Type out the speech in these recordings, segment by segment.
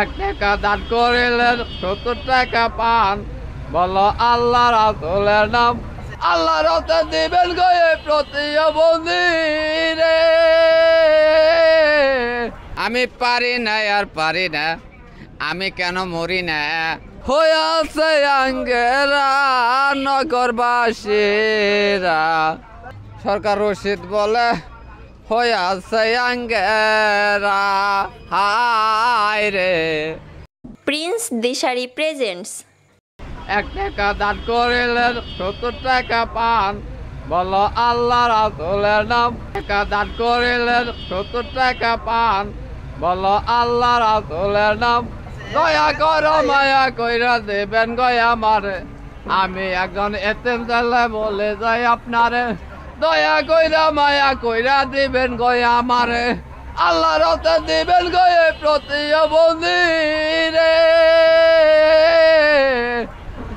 1 টাকা দান করিলেন 70 টাকা পান। বলো আল্লাহ রাসূলের নাম। আল্লাহ রাতে দিবেন গো এই প্রতিবন্ধী রে। আমি পারি না আর পারি না, আমি কেন মরি না। হইয়াছে আঙ্গেরা নগরবাসীরা। সরকার রশিদ বলে হইয়াছে আঙ্গেরা হায় রে। প্রিন্স দিশারি প্রেজেন্টস। 1 টাকা দান করিলেন 70 টাকা পান। বলো আল্লাহ রাসূলের নাম। 1 টাকা দান করিলেন 70 টাকা পান। বলো আল্লাহ রাসূলের নাম। দয়া করো মায়া কইরা দেবেন গো আমারে, আমি একজন এতিম ছেলে বলে যাই আপনারে। দয়া কইরা মায়া কইরা দিবেন গো আমারে, আল্লাহ রাতে দিবেন গো এই প্রতিবন্ধী রে।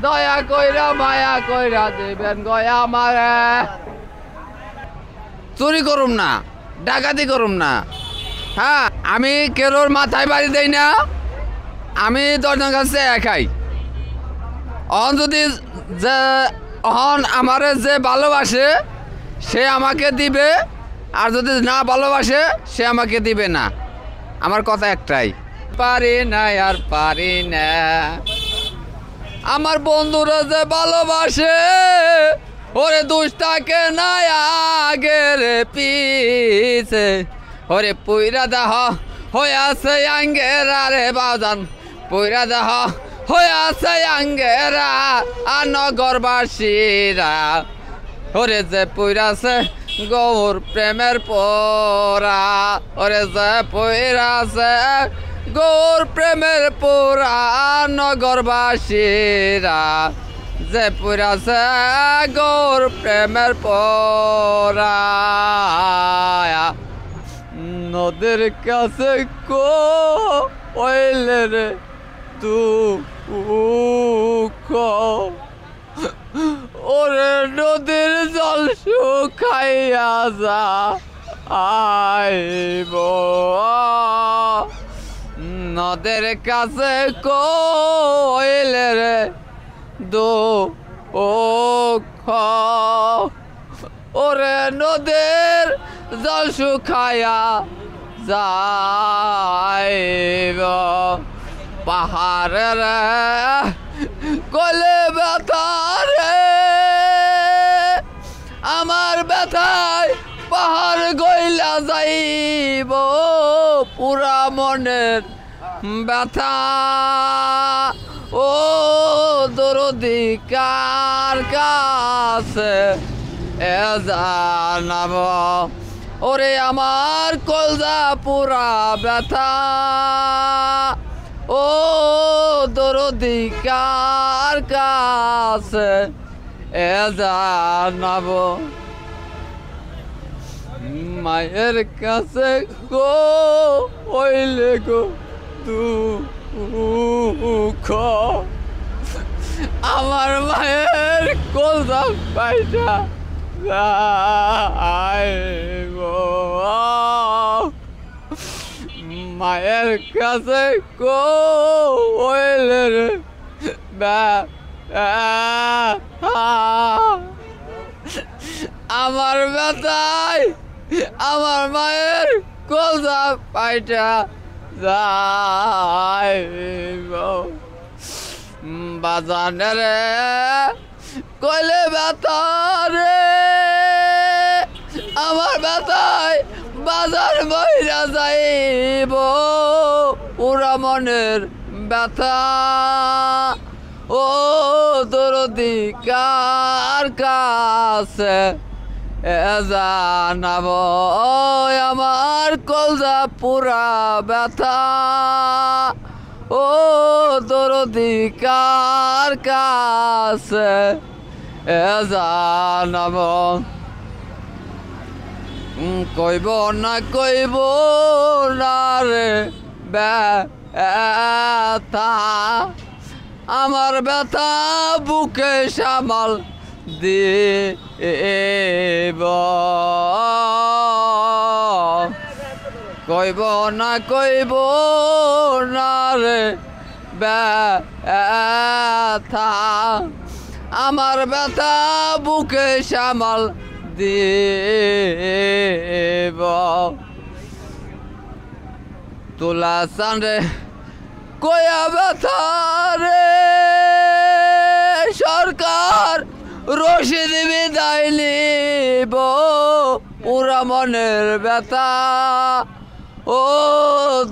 দয়া কইরা মায়া কইরা দিবেন গো আমারে। চুরি করুম না, ডাকাতি করুম না, হ্যাঁ আমি কেরোর মাথায় বাড়ি দেই না, আমি 10 জনের কাছে খাই। অহন যদি যে অহন আমারে যে ভালোবাসে সে আমাকে দিবে, আর যদি না ভালোবাসে সে আমাকে দিবে না। আমার কথা একটাই, পারি না আর পারি না। আমার বন্ধুরা যে ভালোবাসে ওরে দুষ্টাকে না আগের পিছে। ওরে পুইরা দেহ হইয়াছে আঙ্গেরা রে বাজান, পুইরা দেহ হইয়াছে আঙ্গেরা আর নগরবাসীরা। ওরে যে পুইরাছে গৌর প্রেমের পোরা, ওরে যে পুইরাছে গৌর প্রেমের পোরা নগরবাসীরা। যে পুইরাছে গৌর প্রেমের পোরা। নদীর কাছে কইলে রে তু ওরে নদীর জল শুকাইয়া যা আইব। নদের কাছে কইলে রে দুঃখ ওরে নদের জল শুকাইয়া যাইব। পাহাড়ের কলে ব্যথা রে, আমার ব্যথায় পাহাড় গইলা যাইব। পুরা মনের ব্যথা ও দরদি কার কাছে এ জানাব। ওরে আমার কলজা পুরা ব্যথা ও দরদি কার কাছে এ জানাব। মায়ের কাছে গো হইলে গো দুঃখ, আমার মায়ের কলজা পাইটা যাইব। মায়ের কাছে কইলে রে আমার ব্যথায় আমার মায়ের কলজা পাইটা যাইব। বাজানে রে কইলে ব্যথা রে, আমার ব্যথায় বাজার মহিলা যাইব। পুরা মনের ব্যথা ও দরদি কার কাছে এ জানাব। আমার কলজা পুরা ব্যথা ও দরদি কার কাছে এ জানাব। কইব না কইব না রে ব্যথা, আমার ব্যথা বুকে সামাল দেব। কইব না রে ব্যথা, আমার ব্যথা বুকে সামাল দিব। তোলা চাঁদে কয়া ব্যথা রে সরকার রশিদ বিদায় নিব, পুরা মনের ব্যথা ও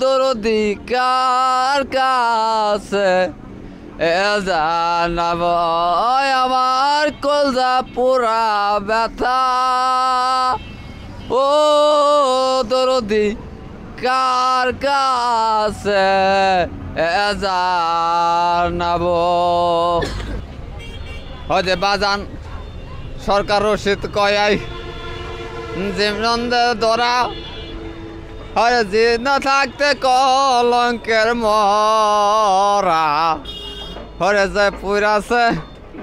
দরদি কার কাছে জানাব, আমার কলজা পুরা ব্যথা ও দরদি কার কাছে জানাব। হয়তো বাজান সরকার রশিদ কয়াই জীবনন্দে ধরা, হয় যে না থাকতে কলঙ্কের মরা, হরে যে পুরাছে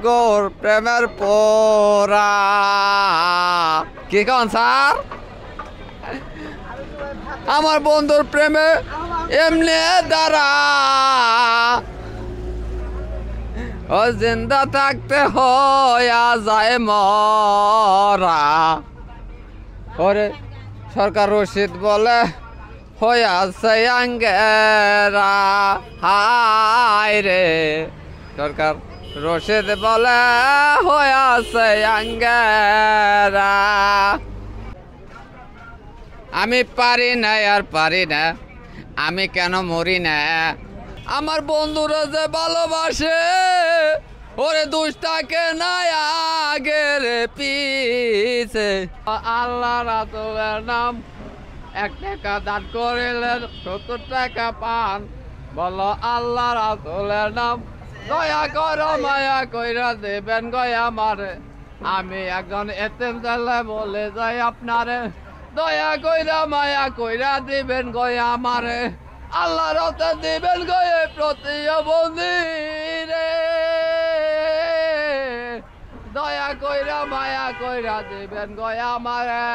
গৌর প্রেমের পোরা। কি কন স্যার? আমার বন্ধুর প্রেমে এমনি দ্বারা ও জিন্দা থাকতে হয়া যায় মরা। ওরে সরকার রশিদ বলে হয়াছে আঙ্গেরা, হায় রে সরকার রশিদ বলে হয়াছে আঙ্গেরা। আমি পারি না আর পারি না, আমি কেন মরি না, আমার বন্ধুরা যে ভালোবাসে ওরে দুষ্টাকে না আগের পিছে। আল্লাহ রাসূলের নাম 1 টাকা দান করিলেন 70 টাকা পান, বলো আল্লাহ রাসূলের নাম দয়া করো মায়া কইরা দেবেন গয়া আমারে, আমি একজন এতিম ছেলে বলে যাই আপনারে, দয়া কইরা মায়া কইরা দিবেন গয়া আমারে, আল্লাহ রতে দিবেন গয়ে প্রতিবন্ধী রে, দয়া কইরা মায়া কইরা দিবেন গয়া আমারে।